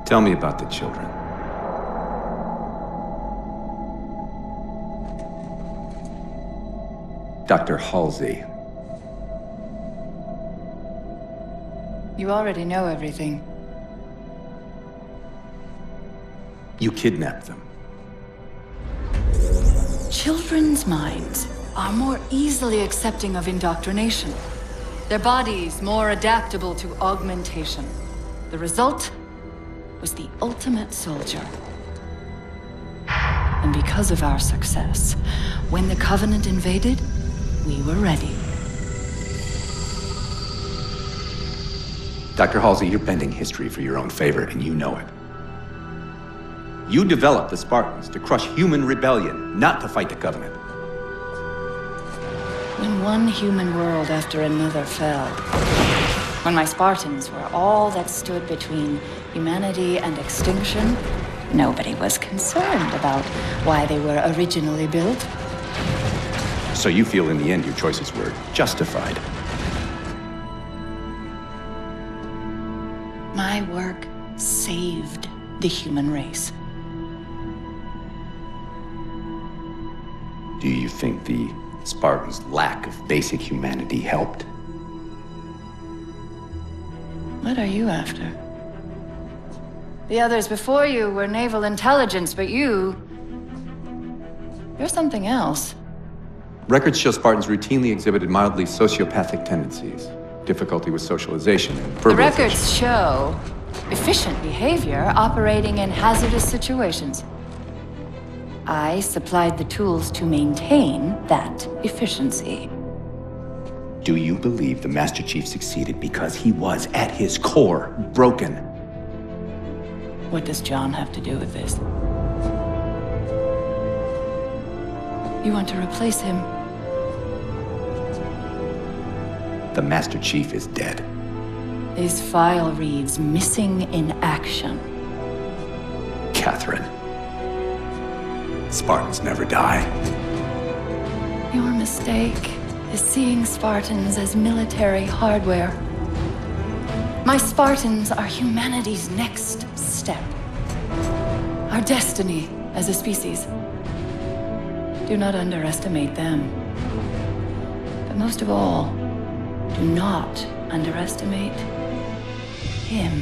Tell me about the children. Dr. Halsey. You already know everything. You kidnapped them. Children's minds are more easily accepting of indoctrination. Their bodies more adaptable to augmentation. The result was the ultimate soldier. And because of our success, when the Covenant invaded, we were ready. Dr. Halsey, you're bending history for your own favor, and you know it. You developed the Spartans to crush human rebellion, not to fight the Covenant. When one human world after another fell, when my Spartans were all that stood between humanity and extinction, nobody was concerned about why they were originally built. So you feel in the end your choices were justified? My work saved the human race. Do you think the Spartans' lack of basic humanity helped? What are you after? The others before you were naval intelligence, but you're something else. Records show Spartans routinely exhibited mildly sociopathic tendencies, difficulty with socialization, and The verbalization. records show efficient behavior operating in hazardous situations. I supplied the tools to maintain that efficiency. Do you believe the Master Chief succeeded because he was, at his core, broken? What does John have to do with this? You want to replace him? The Master Chief is dead. His file reads missing in action. Catherine. Spartans never die. Your mistake is seeing Spartans as military hardware. My Spartans are humanity's next step. Our destiny as a species. Do not underestimate them. But most of all, do not underestimate him.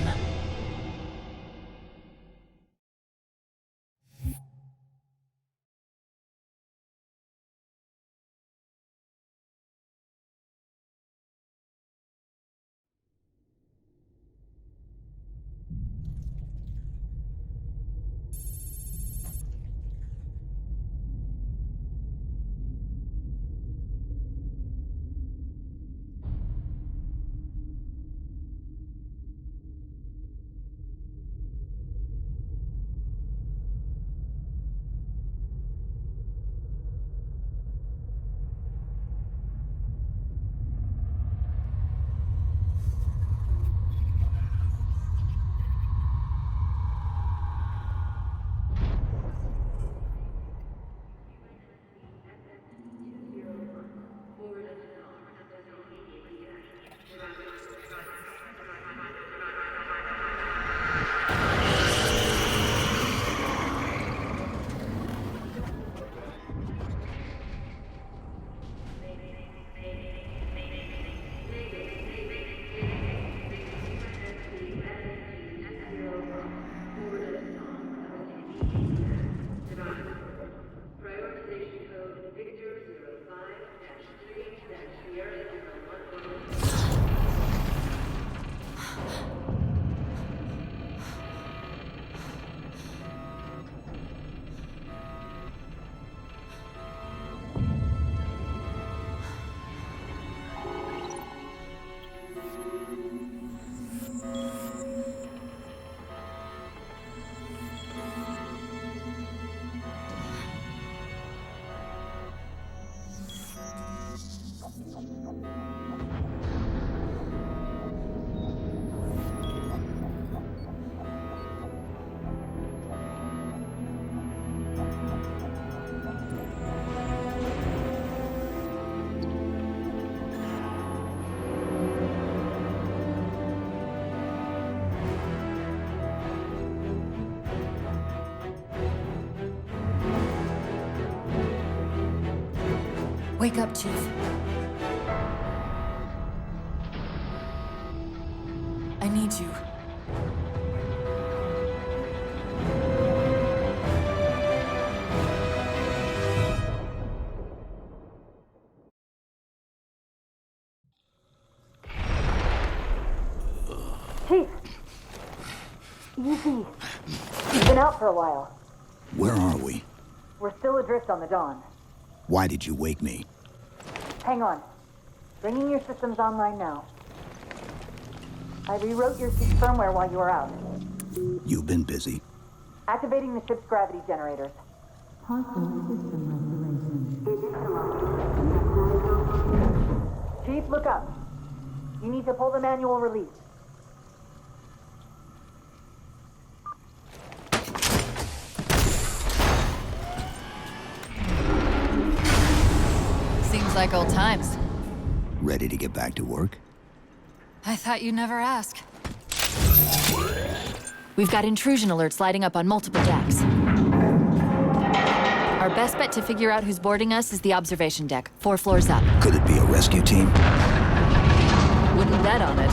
Wake up, Chief. I need you. Chief! Easy. You've been out for a while. Where are we? We're still adrift on the Dawn. Why did you wake me? Hang on. Bringing your systems online now. I rewrote your ship's firmware while you were out. You've been busy. Activating the ship's gravity generators. Chief, look up. You need to pull the manual release. Seems like old times. Ready to get back to work? I thought you'd never ask. We've got intrusion alerts lighting up on multiple decks. Our best bet to figure out who's boarding us is the observation deck, 4 floors up. Could it be a rescue team? Wouldn't bet on it.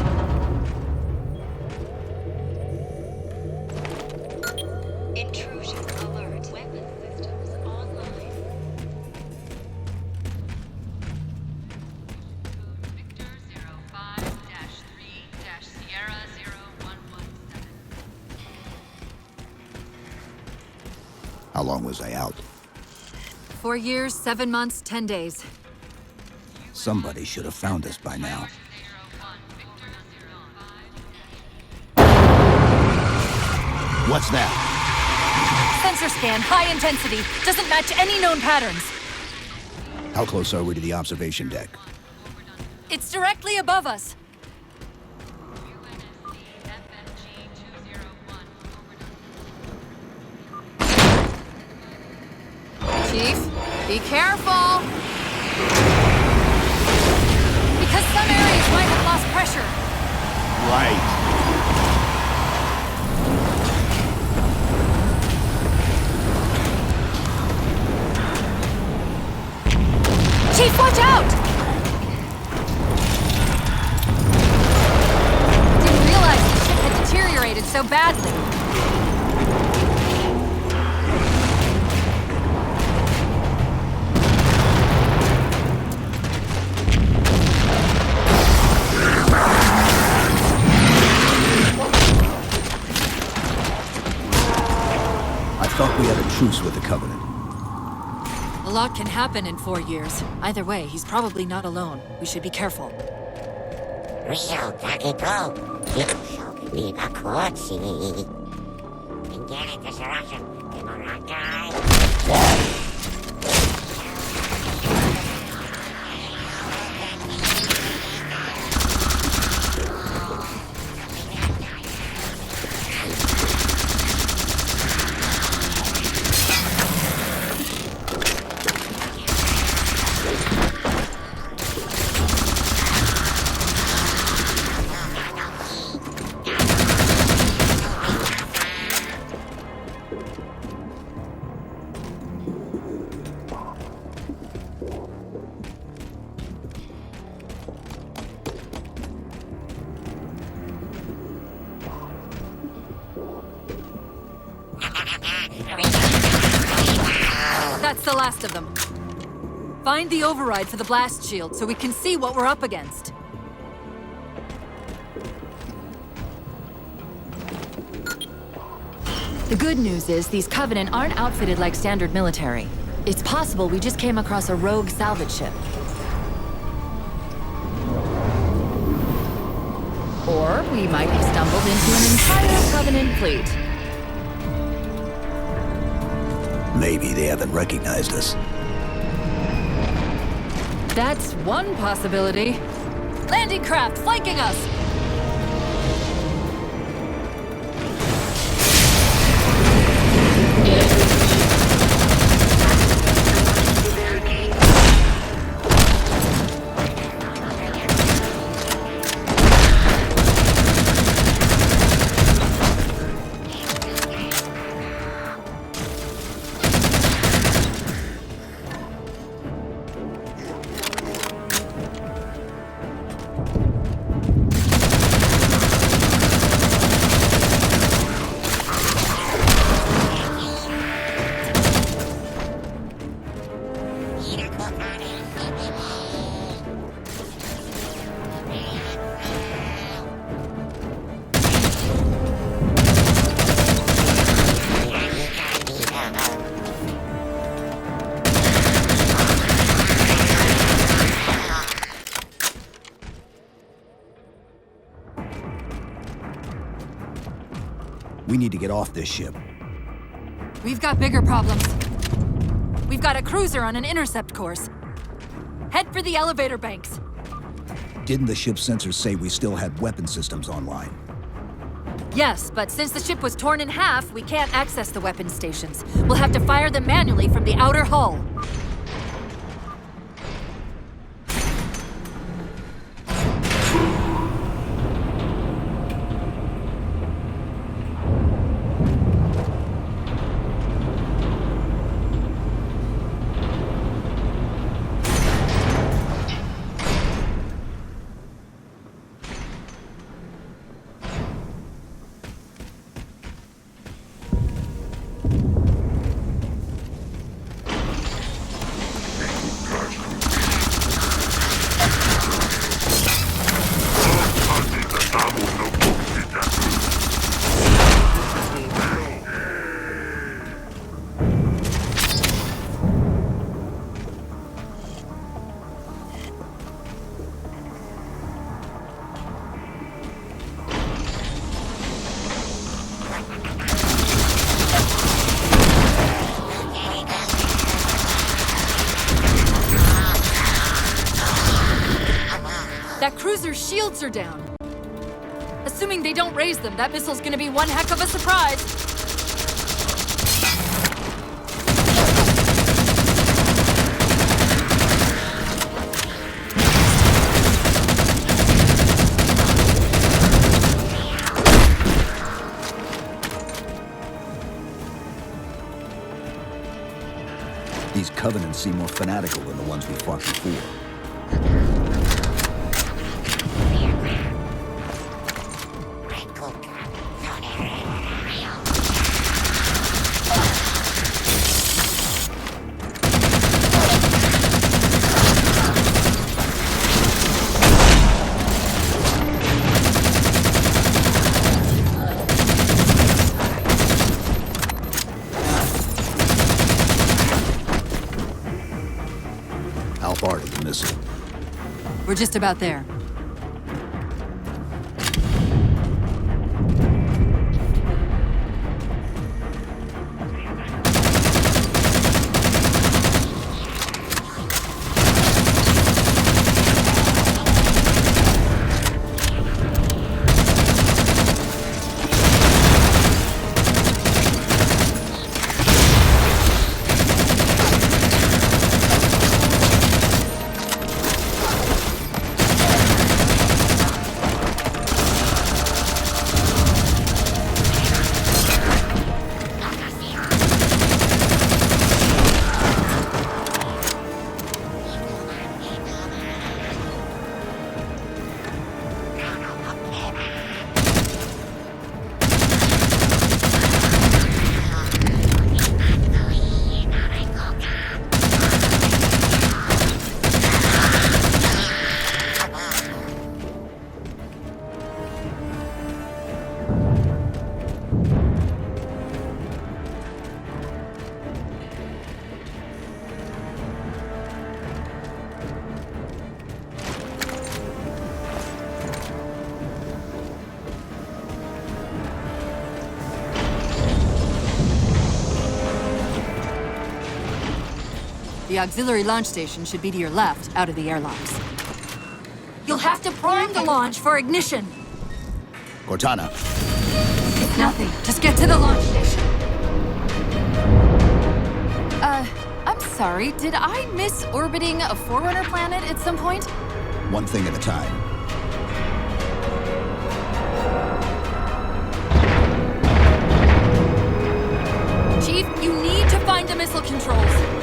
Intrusion alert. Weapon systems online. Victor 05-3-Sierra 0117. How long was I out? 4 years, 7 months, 10 days. Somebody should have found us by now. What's that? Sensor scan, high intensity. Doesn't match any known patterns. How close are we to the observation deck? It's directly above us. Chief, be careful! Because some areas might have lost pressure. Right. Chief, watch out! Didn't realize the ship had deteriorated so badly. I thought we had a truce with the Covenant. A lot can happen in 4 years. Either way, he's probably not alone. We should be careful. Rio Takipo, Yusho Ibakuchi. Ingeri Destruction, Imorakai. That's the last of them. Find the override for the blast shield so we can see what we're up against. The good news is these Covenant aren't outfitted like standard military. It's possible we just came across a rogue salvage ship. Or we might have stumbled into an entire Covenant fleet. Maybe they haven't recognized us. That's one possibility. Landing craft flanking us! We need to get off this ship. We've got bigger problems. We've got a cruiser on an intercept course. Head for the elevator banks. Didn't the ship's sensors say we still had weapon systems online? Yes, but since the ship was torn in half, we can't access the weapon stations. We'll have to fire them manually from the outer hull. That cruiser's shields are down. Assuming they don't raise them, that missile's gonna be one heck of a surprise. These Covenants seem more fanatical than the ones we fought before. How far to the missile? We're just about there. The auxiliary launch station should be to your left, out of the airlocks. You'll have to prime the launch for ignition. Cortana, It's nothing. Just get to the launch station. I'm sorry. Did I miss orbiting a Forerunner planet at some point? one thing at a time. Chief, you need to find the missile controls.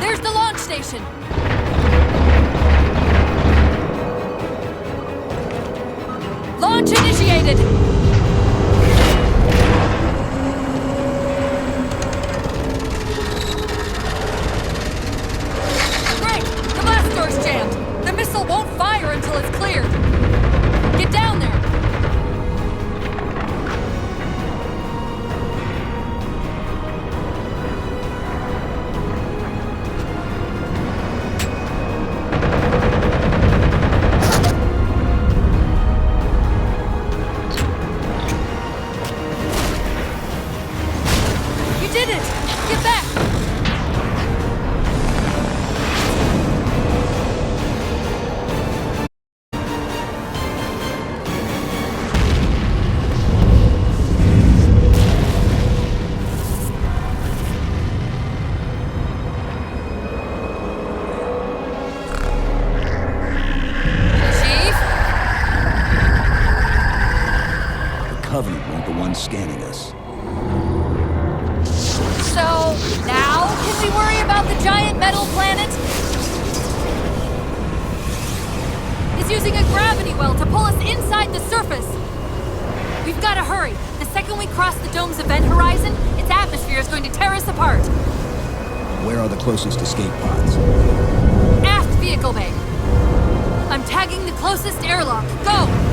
There's the launch station. Launch ignition! ones scanning us. So, now can we worry about the giant metal planet? It's using a gravity well to pull us inside the surface. We've got to hurry. The second we cross the dome's event horizon, its atmosphere is going to tear us apart. Where are the closest escape pods? Aft vehicle bay. I'm tagging the closest airlock. Go!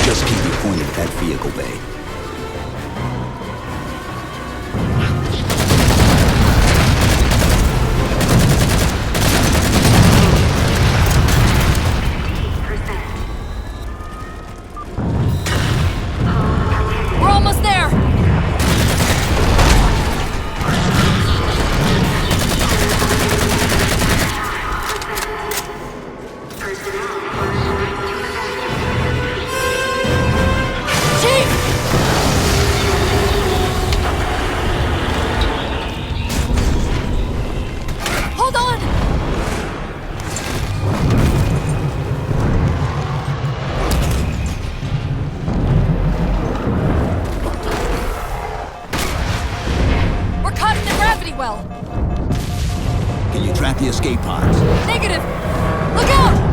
Just keep me pointed at that vehicle bay. We're almost there! Well. Can you track the escape pods? Negative! Look out!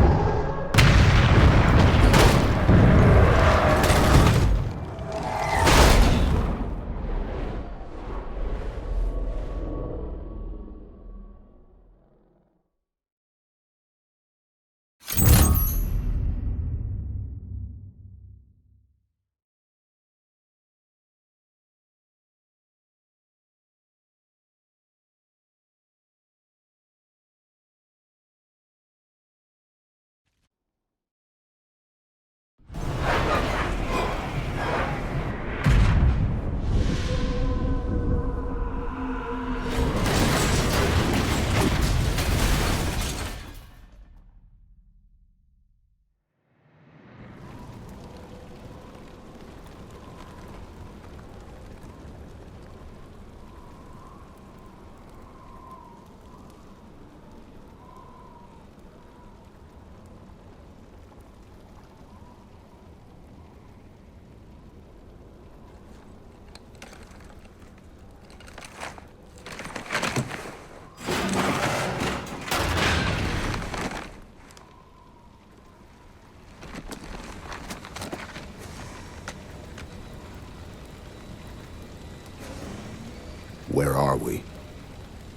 Where are we?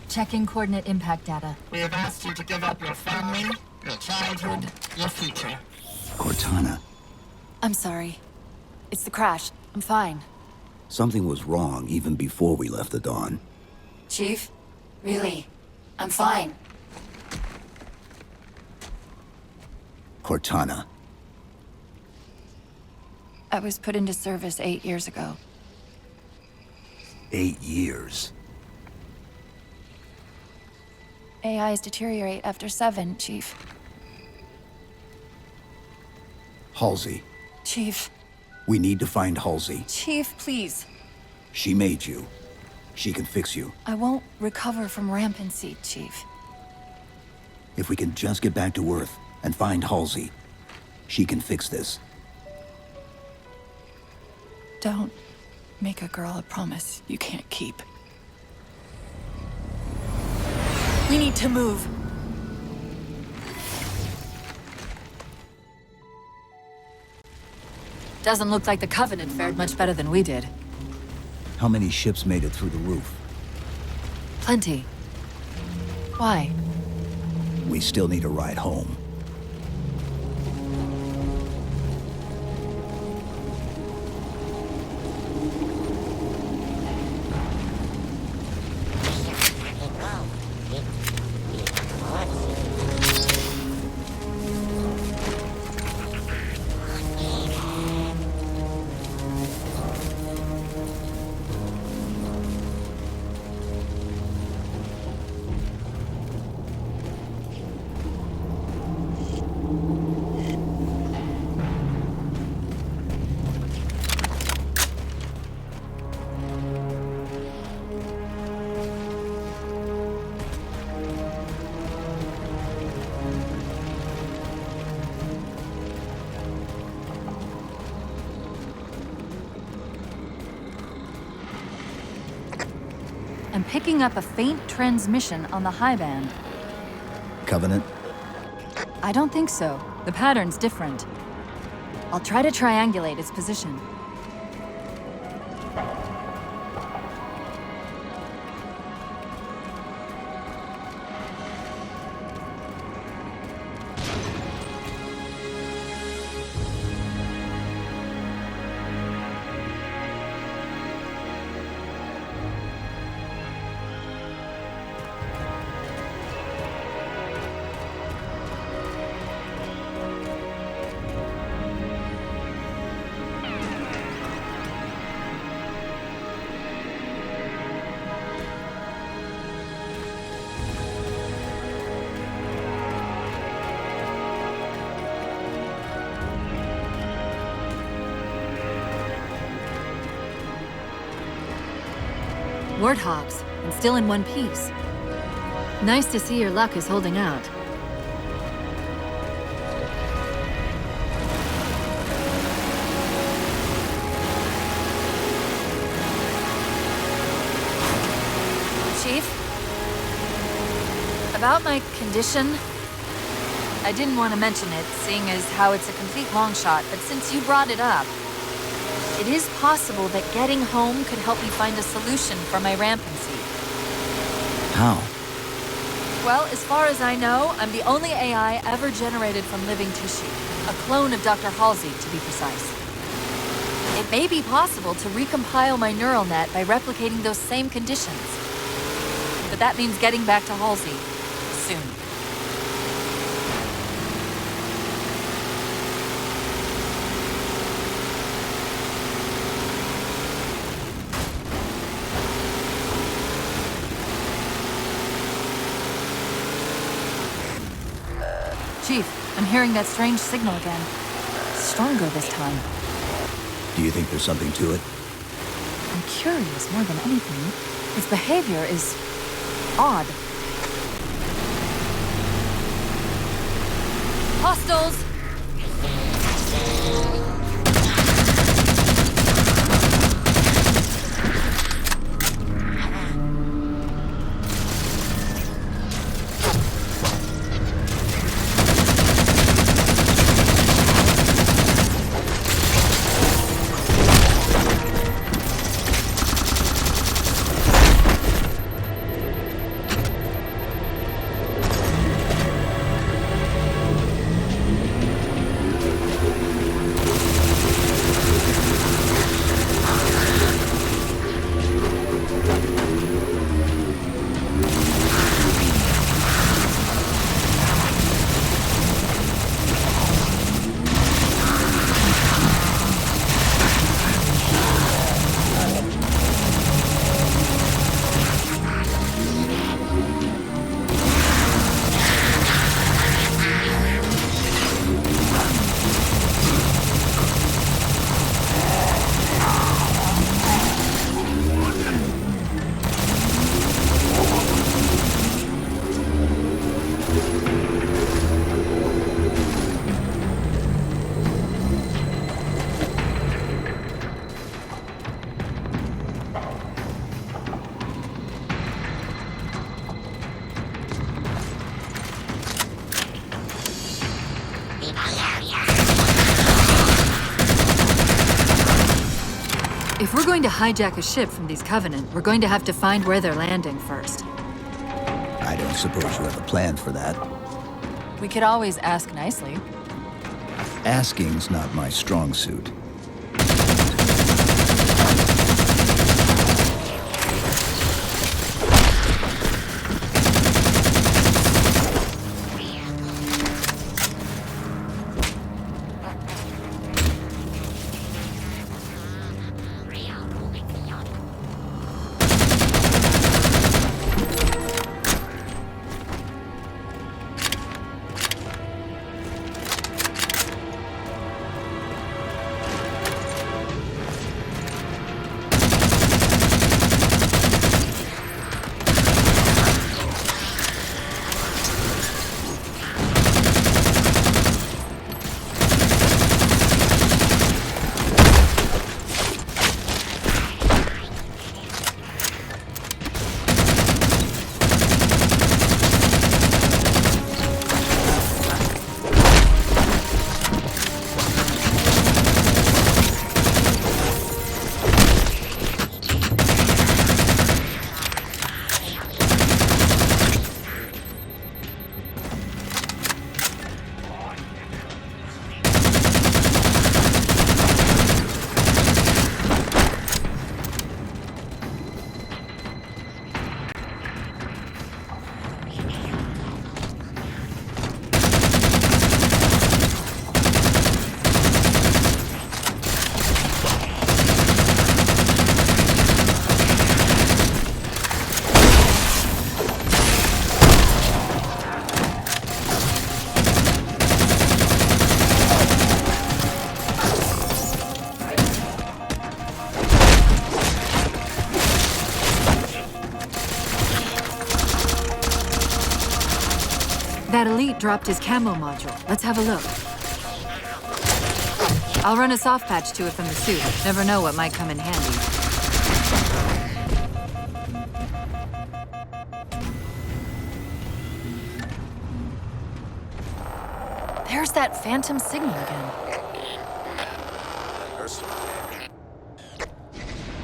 Checking coordinate impact data. We have asked you to give up your family, your childhood, your future. Cortana. I'm sorry. It's the crash. I'm fine. Something was wrong even before we left the Dawn. Chief? Really? I'm fine. Cortana. I was put into service 8 years ago. 8 years. AIs deteriorate after 7, Chief. Halsey. Chief. We need to find Halsey. Chief, please. She made you. She can fix you. I won't recover from rampancy, Chief. If we can just get back to Earth and find Halsey, she can fix this. Don't make a girl a promise you can't keep. We need to move. Doesn't look like the Covenant fared much better than we did. How many ships made it through the roof? Plenty. Why? We still need a ride home. I'm picking up a faint transmission on the high band. Covenant? I don't think so. The pattern's different. I'll try to triangulate its position. Warthogs, and still in one piece. Nice to see your luck is holding out. Chief? About my condition? I didn't want to mention it, seeing as how it's a complete long shot, but since you brought it up, it is possible that getting home could help me find a solution for my rampancy. How? Well, as far as I know, I'm the only AI ever generated from living tissue. A clone of Dr. Halsey, to be precise. It may be possible to recompile my neural net by replicating those same conditions. But that means getting back to Halsey soon. Chief, I'm hearing that strange signal again. Stronger this time. Do you think there's something to it? I'm curious more than anything. Its behavior is odd. Hostiles! If we're going to hijack a ship from these Covenant, we're going to have to find where they're landing first. I don't suppose you have a plan for that. We could always ask nicely. Asking's not my strong suit. That elite dropped his camo module. Let's have a look. I'll run a soft patch to it from the suit. Never know what might come in handy. There's that phantom signal again.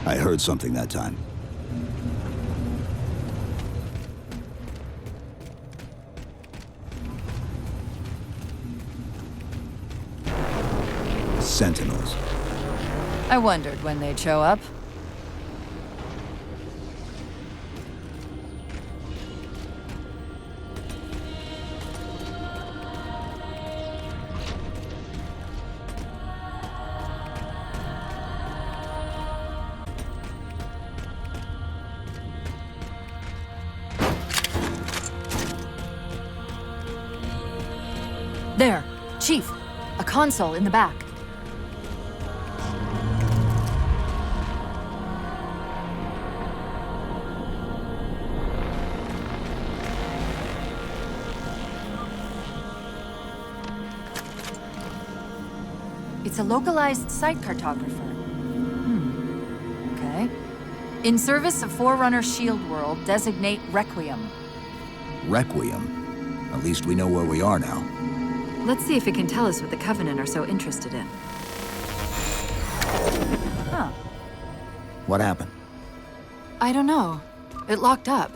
I heard something that time. Sentinels. I wondered when they'd show up. There, Chief. A console in the back. It's a localized site cartographer. Okay. In service of Forerunner Shield World, designate Requiem. Requiem? At least we know where we are now. Let's see if it can tell us what the Covenant are so interested in. Huh. What happened? I don't know. It locked up.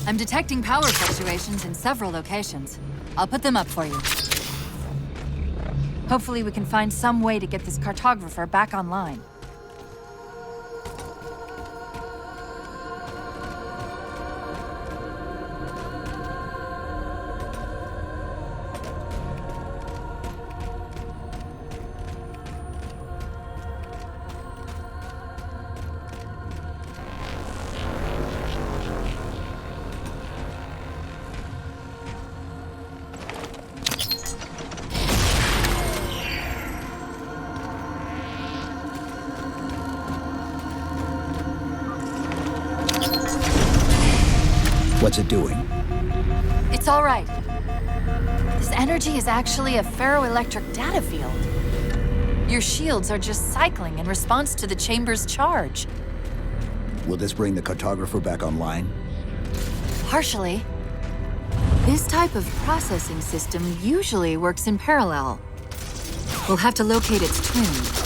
I'm detecting power fluctuations in several locations. I'll put them up for you. Hopefully we can find some way to get this cartographer back online. What's it doing? It's all right. This energy is actually a ferroelectric data field. Your shields are just cycling in response to the chamber's charge. Will this bring the cartographer back online? Partially. This type of processing system usually works in parallel. We'll have to locate its twin.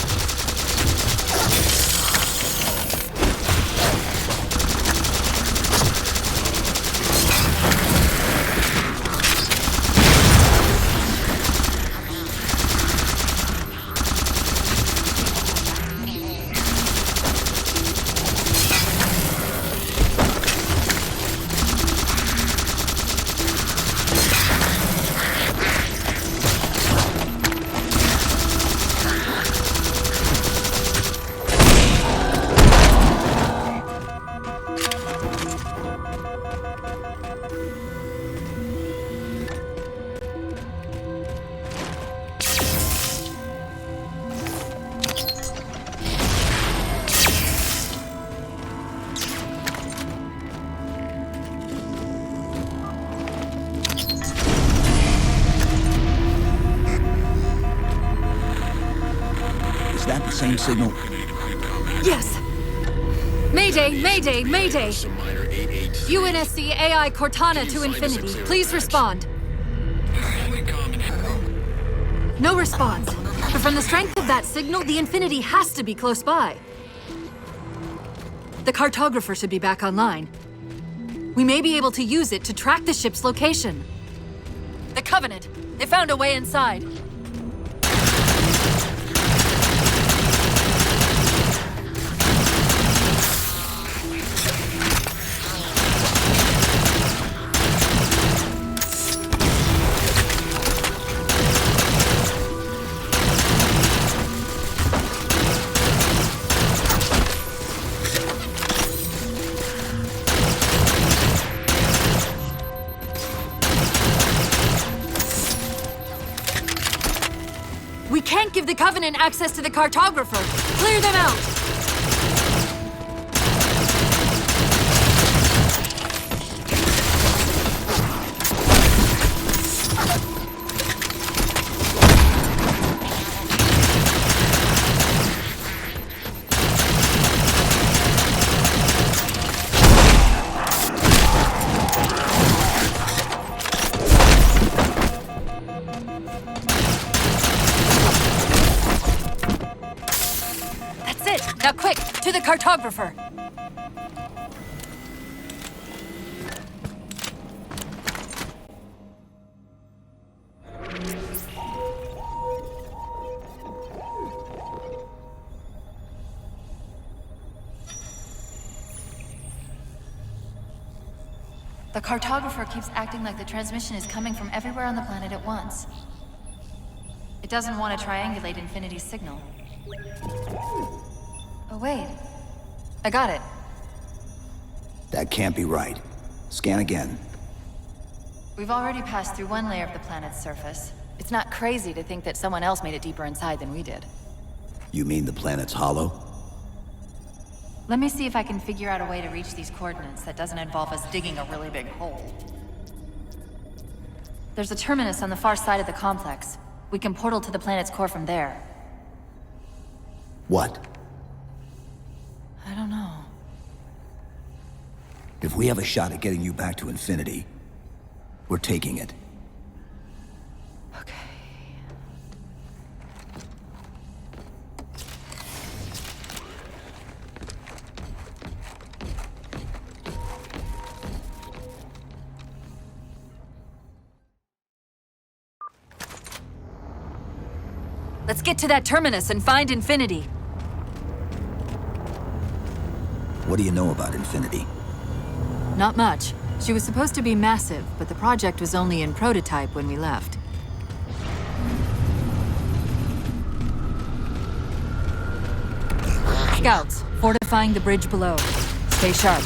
Same signal? Yes. Mayday, Mayday, Mayday. UNSC AI Cortana to Infinity. Please respond. No response. But from the strength of that signal, the Infinity has to be close by. The cartographer should be back online. We may be able to use it to track the ship's location. The Covenant. They found a way inside. We can't give the Covenant access to the cartographer. Clear them out! it! Now quick, to the cartographer! The cartographer keeps acting like the transmission is coming from everywhere on the planet at once. It doesn't want to triangulate Infinity's signal. Oh, wait. I got it. That can't be right. Scan again. We've already passed through one layer of the planet's surface. It's not crazy to think that someone else made it deeper inside than we did. You mean the planet's hollow? Let me see if I can figure out a way to reach these coordinates that doesn't involve us digging a really big hole. There's a terminus on the far side of the complex. We can portal to the planet's core from there. What? I don't know. If we have a shot at getting you back to Infinity, we're taking it. Okay. Let's get to that terminus and find Infinity. What do you know about Infinity? Not much. She was supposed to be massive, but the project was only in prototype when we left. Scouts, fortifying the bridge below. Stay sharp.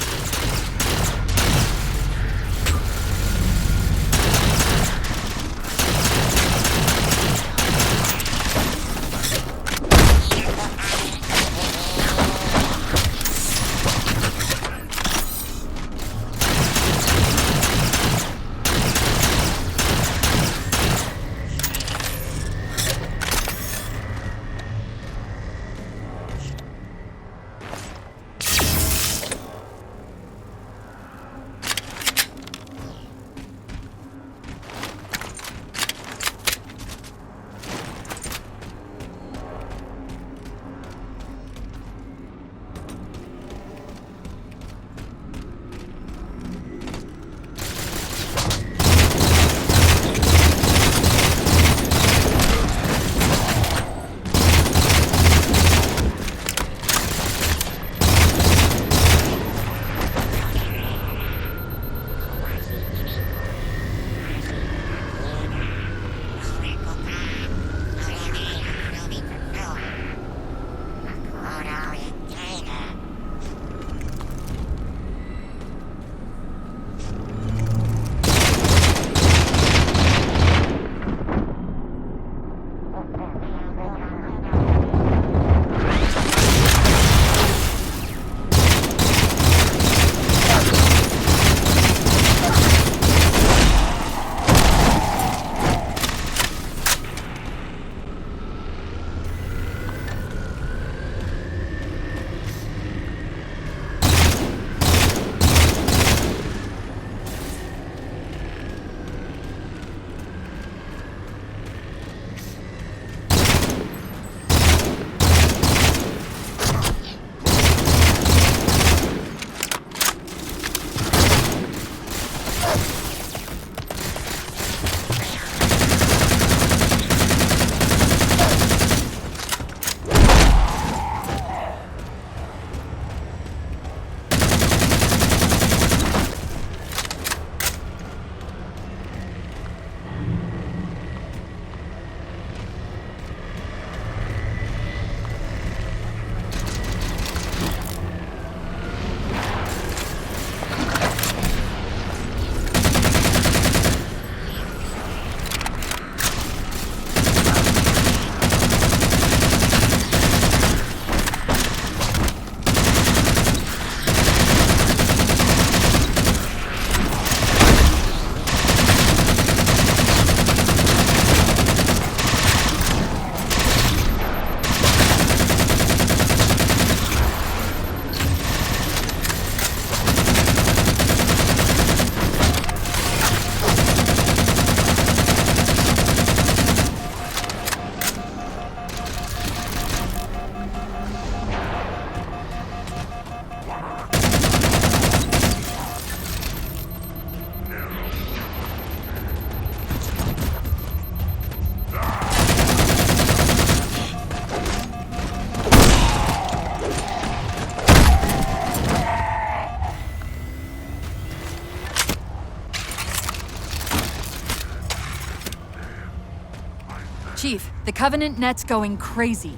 The Covenant net's going crazy.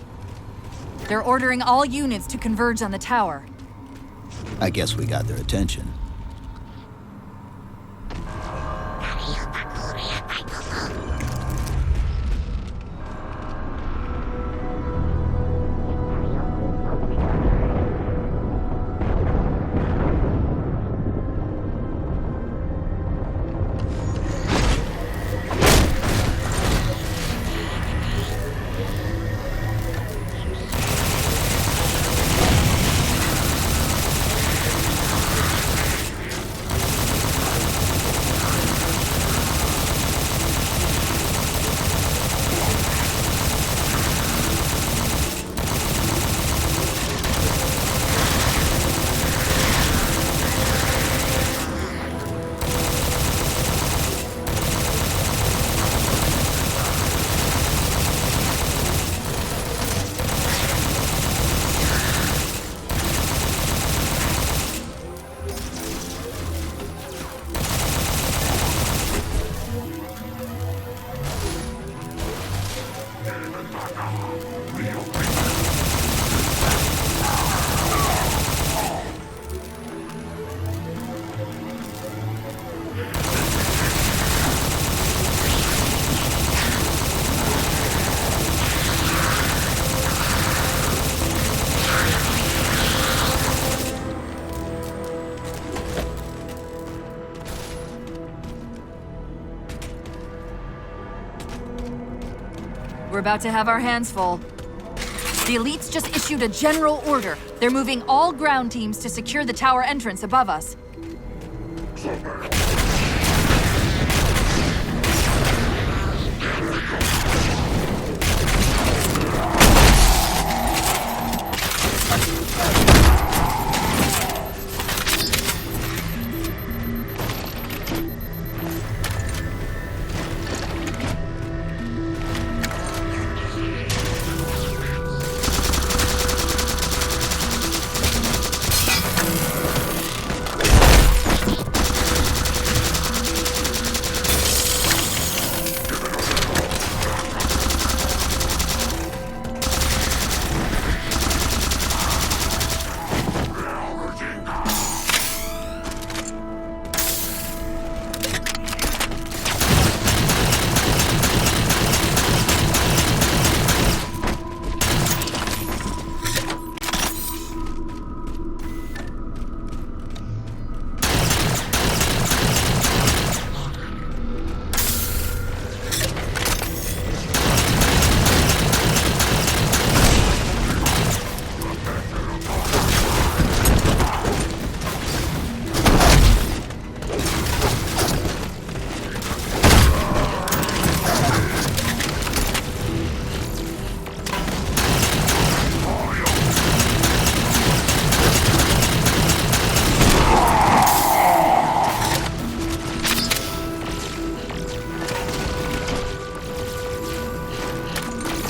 They're ordering all units to converge on the tower. I guess we got their attention. We're about to have our hands full. The elites just issued a general order. They're moving all ground teams to secure the tower entrance above us.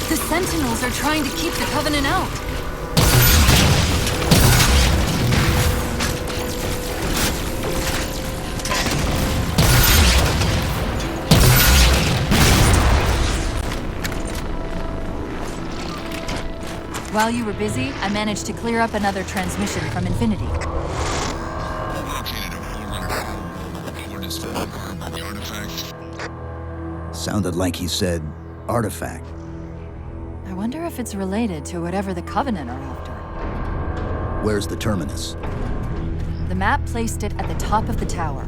The Sentinels are trying to keep the Covenant out. While you were busy, I managed to clear up another transmission from Infinity. Located a Forerunner. What is the artifact? Sounded like he said artifact. I wonder if it's related to whatever the Covenant are after. Where's the terminus? The map placed it at the top of the tower.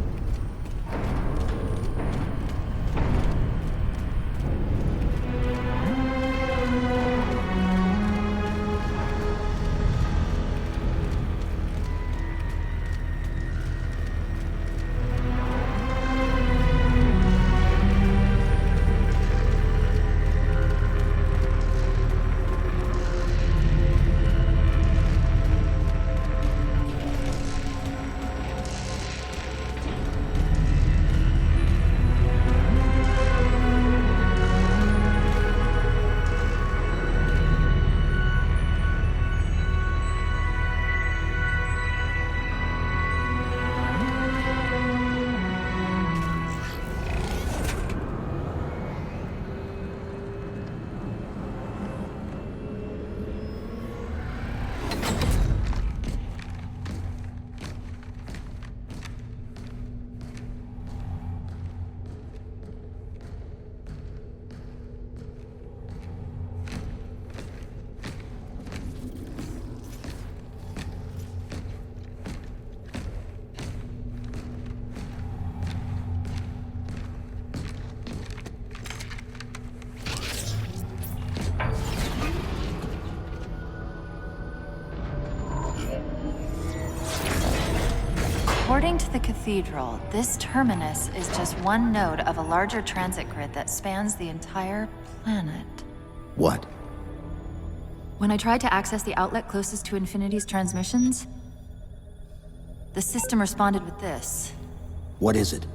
According to the cathedral, this terminus is just one node of a larger transit grid that spans the entire planet. What? When I tried to access the outlet closest to Infinity's transmissions, the system responded with this. What is it?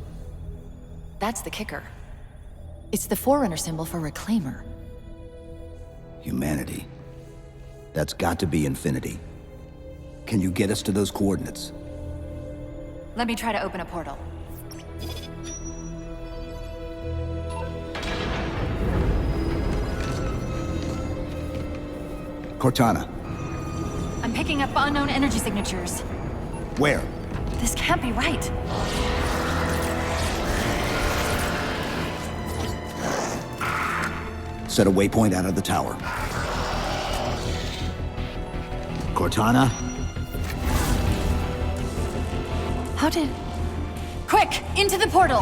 That's the kicker. It's the Forerunner symbol for Reclaimer. Humanity. That's got to be Infinity. Can you get us to those coordinates? Let me try to open a portal. Cortana, I'm picking up unknown energy signatures. where? This can't be right. Set a waypoint out of the tower. Cortana? How did... Quick! Into the portal!